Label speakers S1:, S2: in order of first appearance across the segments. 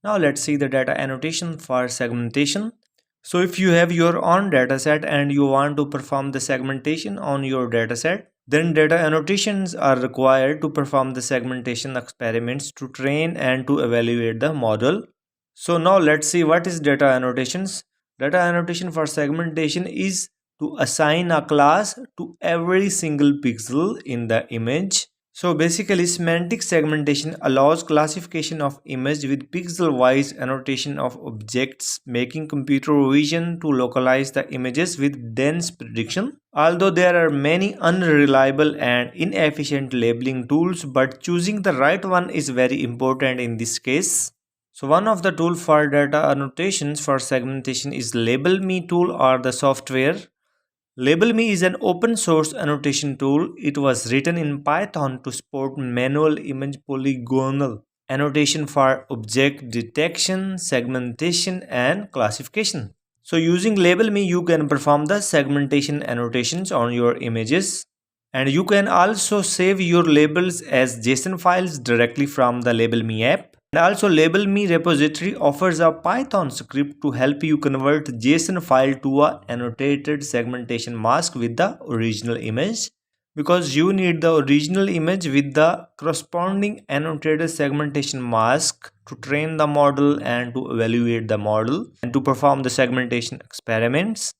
S1: Now let's see the data annotation for segmentation. So if you have your own dataset and you want to perform the segmentation on your dataset, then data annotations are required to perform the segmentation experiments to train and to evaluate the model. So now let's see what is data annotations. Data annotation for segmentation is to assign a class to every single pixel in the image. So basically, semantic segmentation allows classification of image with pixel-wise annotation of objects, making computer vision to localize the images with dense prediction. Although there are many unreliable and inefficient labeling tools, but choosing the right one is very important in this case. So one of the tools for data annotations for segmentation is LabelMe tool or the software. LabelMe is an open source annotation tool. It was written in Python to support manual image polygonal annotation for object detection, segmentation, and classification. So using LabelMe, you can perform the segmentation annotations on your images. And you can also save your labels as JSON files directly from the LabelMe app. And also LabelMe repository offers a Python script to help you convert JSON file to a annotated segmentation mask with the original image. Because you need the original image with the corresponding annotated segmentation mask to train the model and to evaluate the model and to perform the segmentation experiments.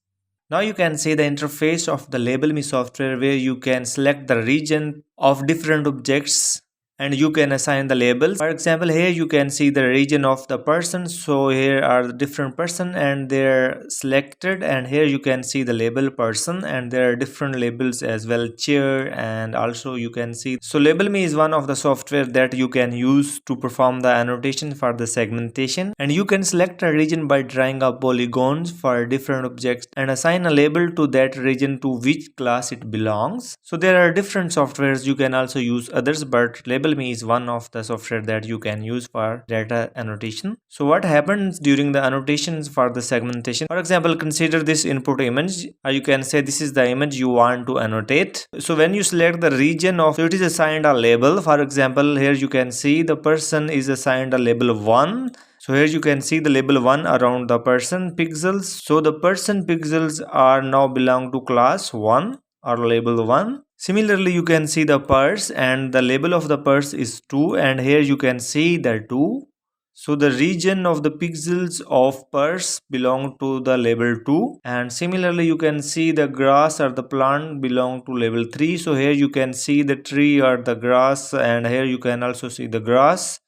S1: Now you can see the interface of the LabelMe software where you can select the region of different objects and you can assign the labels. For example, here you can see the region of the person. So here are the different person and they're selected, and here you can see the label person and there are different labels as well, chair, and also you can see. So LabelMe is one of the software that you can use to perform the annotation for the segmentation, and you can select a region by drawing up polygons for different objects and assign a label to that region to which class it belongs. So there are different softwares, you can also use others, but LabelMe is one of the software that you can use for data annotation. So what happens during the annotations for the segmentation? For example, consider this input image, or you can say this is the image you want to annotate. So when you select the region of, so it is assigned a label. For example, here you can see the person is assigned a label 1. So here you can see the label 1 around the person pixels. So the person pixels are now belong to class 1 or label 1. Similarly, you can see the purse and the label of the purse is 2, and here you can see the 2. So the region of the pixels of purse belong to the label 2, and similarly you can see the grass or the plant belong to label 3. So here you can see the tree or the grass, and here you can also see the grass,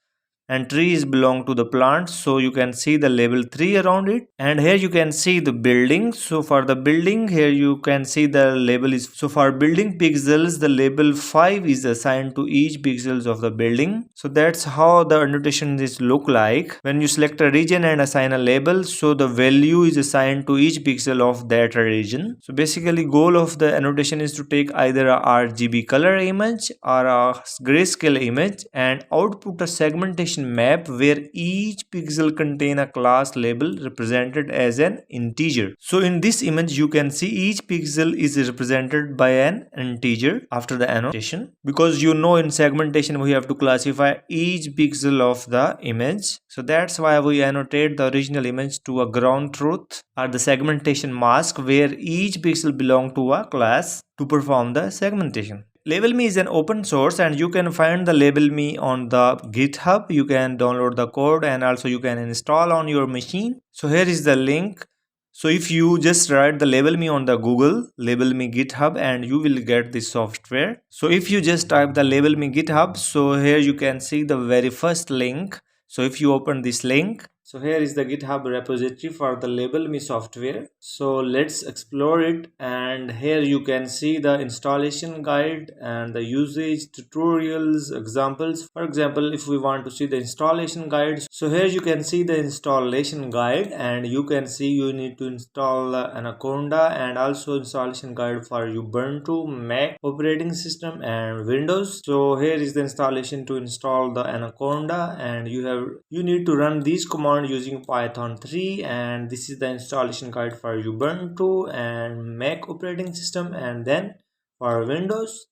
S1: and trees belong to the plants, so you can see the label 3 around it. And here you can see the building. So for the building, here you can see the label is, so for building pixels the label 5 is assigned to each pixels of the building. So that's how the annotation is look like. When you select a region and assign a label, so the value is assigned to each pixel of that region. So basically goal of the annotation is to take either a RGB color image or a grayscale image and output a segmentation map where each pixel contain a class label represented as an integer. So in this image you can see each pixel is represented by an integer after the annotation, because you know in segmentation we have to classify each pixel of the image. So that's why we annotate the original image to a ground truth or the segmentation mask where each pixel belong to a class to perform the segmentation. LabelMe is an open source and you can find the LabelMe on the GitHub. You can download the code and also you can install on your machine. So here is the link. So if you just write the LabelMe on the Google, LabelMe GitHub, and you will get this software. So if you just type the LabelMe GitHub, so here you can see the very first link. So if you open this link, so here is the GitHub repository for the LabelMe software. So let's explore it, and here you can see the installation guide and the usage, tutorials, examples. For example, if we want to see the installation guide, so here you can see the installation guide, and you can see you need to install Anaconda and also installation guide for Ubuntu, Mac operating system and Windows. So here is the installation to install the Anaconda, and you need to run these commands using Python 3, and this is the installation guide for Ubuntu and Mac operating system, and then for Windows.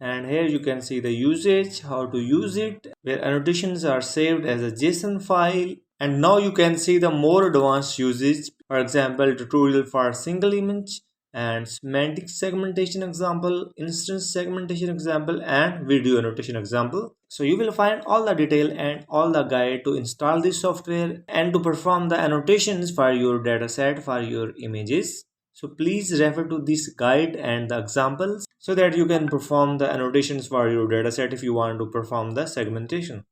S1: And here you can see the usage, how to use it, where annotations are saved as a JSON file, And now you can see the more advanced usage, for example, tutorial for single image and semantic segmentation example, instance segmentation example, and video annotation example. So you will find all the detail and all the guide to install this software and to perform the annotations for your dataset for your images. So please refer to this guide and the examples so that you can perform the annotations for your dataset if you want to perform the segmentation.